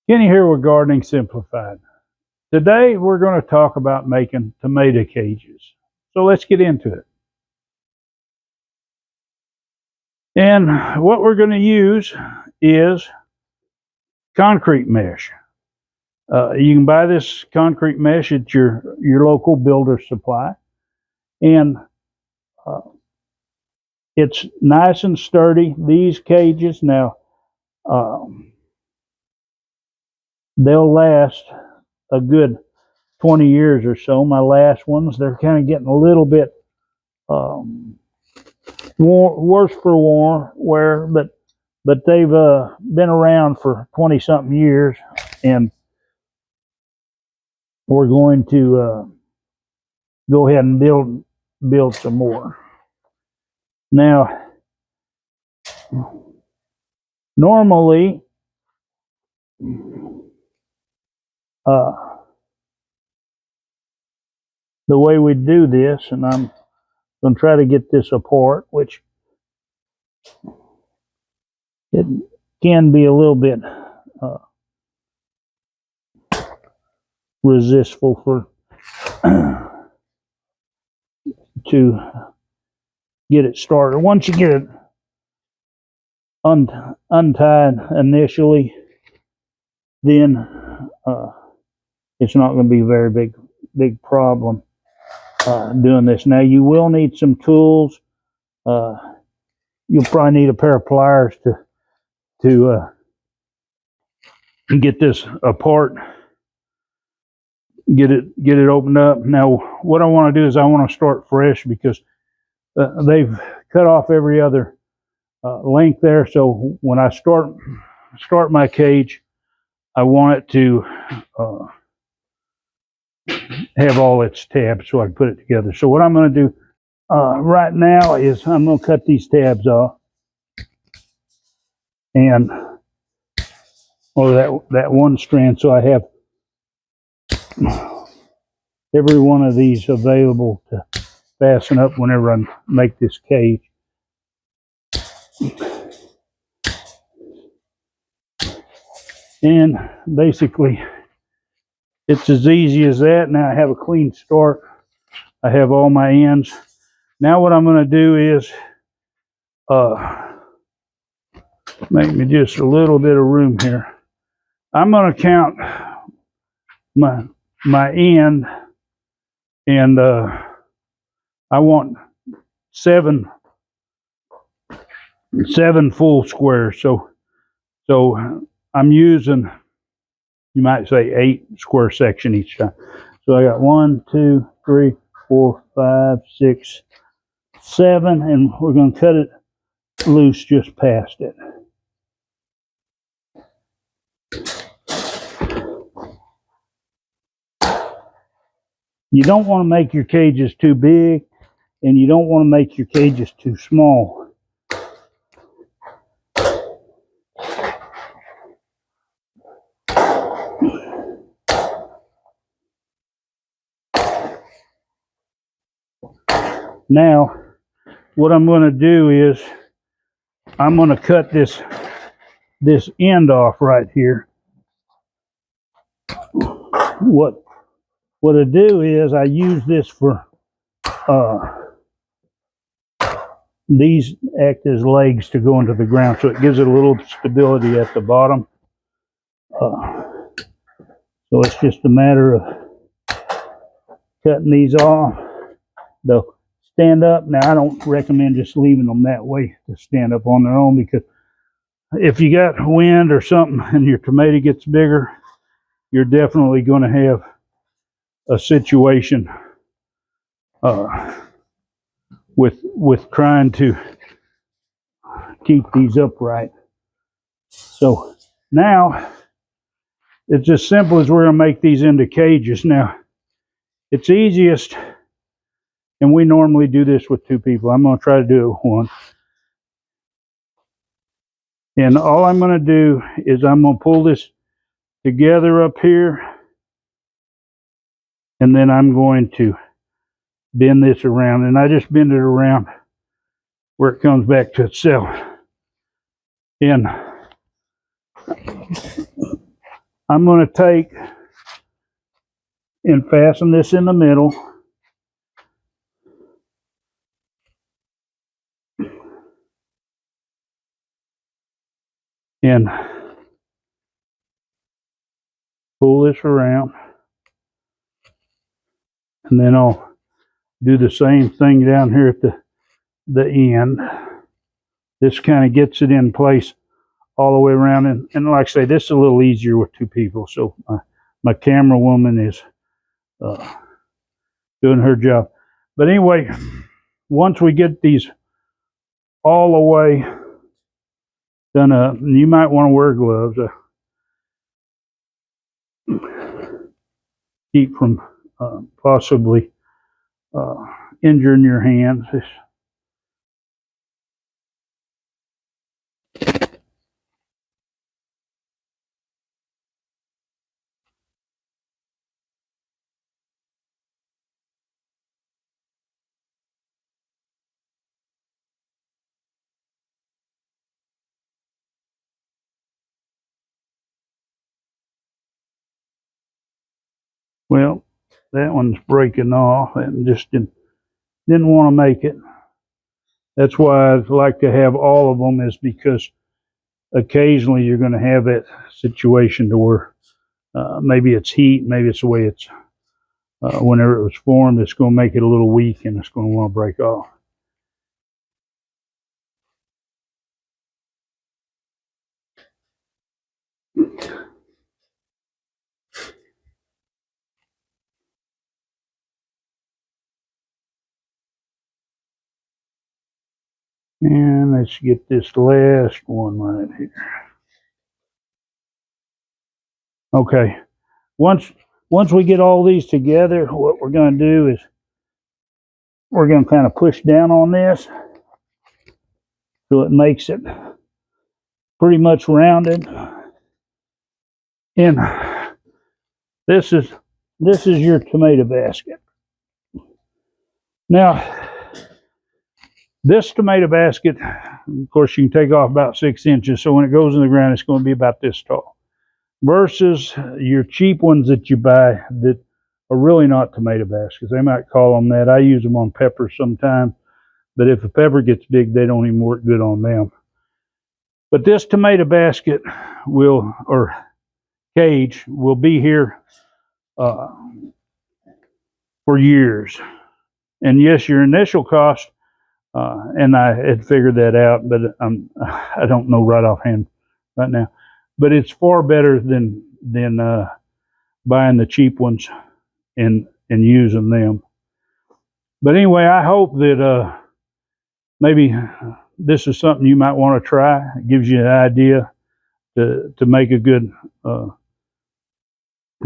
Kenny here with Gardening Simplified. Today we're going to talk about making tomato cages. So let's get into it. And what we're going to use is concrete mesh. You can buy this concrete mesh at your local builder supply. And it's nice and sturdy. These cages now, they'll last a good 20 years or so. My last ones, they're kind of getting a little bit worse for wear, but they've been around for 20 something years, and we're going to go ahead and build some more. Now, normally, the way we do this, and I'm going to try to get this apart, which it can be a little bit resistful for to get it started. Once you get it untied initially, then it's not going to be a very big problem doing this. Now you will need some tools. You'll probably need a pair of pliers to get this apart, get it opened up. Now what I want to do is I want to start fresh, because they've cut off every other length there. So when I start my cage, I want it to have all its tabs so I can put it together. So what I'm going to do right now is I'm going to cut these tabs off, and that one strand, so I have every one of these available to fasten up whenever I make this cage. And basically it's as easy as that. Now I have a clean start. I have all my ends. Now what I'm going to do is make me just a little bit of room here. I'm going to count my end, and I want seven full squares. So I'm using, you might say, 8 square section each time. So I got 1, 2, 3, 4, 5, 6, 7, and we're going to cut it loose just past it. You don't want to make your cages too big, and you don't want to make your cages too small. Now, what I'm going to do is I'm going to cut this end off right here. What I do is I use this for these act as legs to go into the ground, so it gives it a little stability at the bottom. So it's just a matter of cutting these off. They'll stand up. Now I don't recommend just leaving them that way to stand up on their own, because if you got wind or something and your tomato gets bigger, you're definitely going to have a situation with trying to keep these upright. So now it's as simple as we're going to make these into cages. Now it's easiest, and we normally do this with 2 people. I'm going to try to do it with 1. And all I'm going to do is I'm going to pull this together up here, and then I'm going to bend this around, and I just bend it around where it comes back to itself. And I'm going to take and fasten this in the middle. And pull this around. And then I'll do the same thing down here at the end. This kind of gets it in place all the way around. And like I say, this is a little easier with two people. So my camera woman is doing her job. But anyway, once we get these all the way done up, and you might want to wear gloves. Keep from possibly injuring your hands. Well, that one's breaking off and just didn't want to make it. That's why I like to have all of them, is because occasionally you're going to have that situation to where maybe it's heat, maybe it's the way it's whenever it was formed, it's going to make it a little weak and it's going to want to break off. And let's get this last one right here. Okay, once we get all these together, what we're going to do is we're going to kind of push down on this so it makes it pretty much rounded. And this is your tomato basket. Now, this tomato basket, of course, you can take off about 6 inches. So when it goes in the ground, it's going to be about this tall. Versus your cheap ones that you buy that are really not tomato baskets. They might call them that. I use them on peppers sometimes. But if a pepper gets big, they don't even work good on them. But this tomato basket will, or cage, will be here for years. And yes, your initial cost, and I had figured that out, but I don't know right offhand right now. But it's far better than buying the cheap ones and using them. But anyway, I hope that maybe this is something you might want to try. It gives you an idea to make a good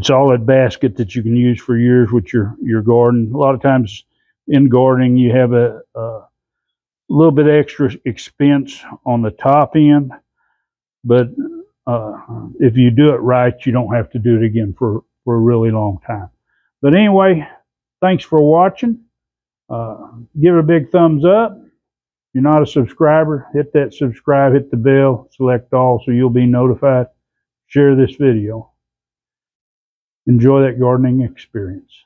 solid basket that you can use for years with your garden. A lot of times in gardening, you have a little bit extra expense on the top end, but if you do it right, you don't have to do it again for a really long time. But anyway, thanks for watching. Give it a big thumbs up. If you're not a subscriber, hit that subscribe, hit the bell, select all so you'll be notified. Share this video. Enjoy that gardening experience.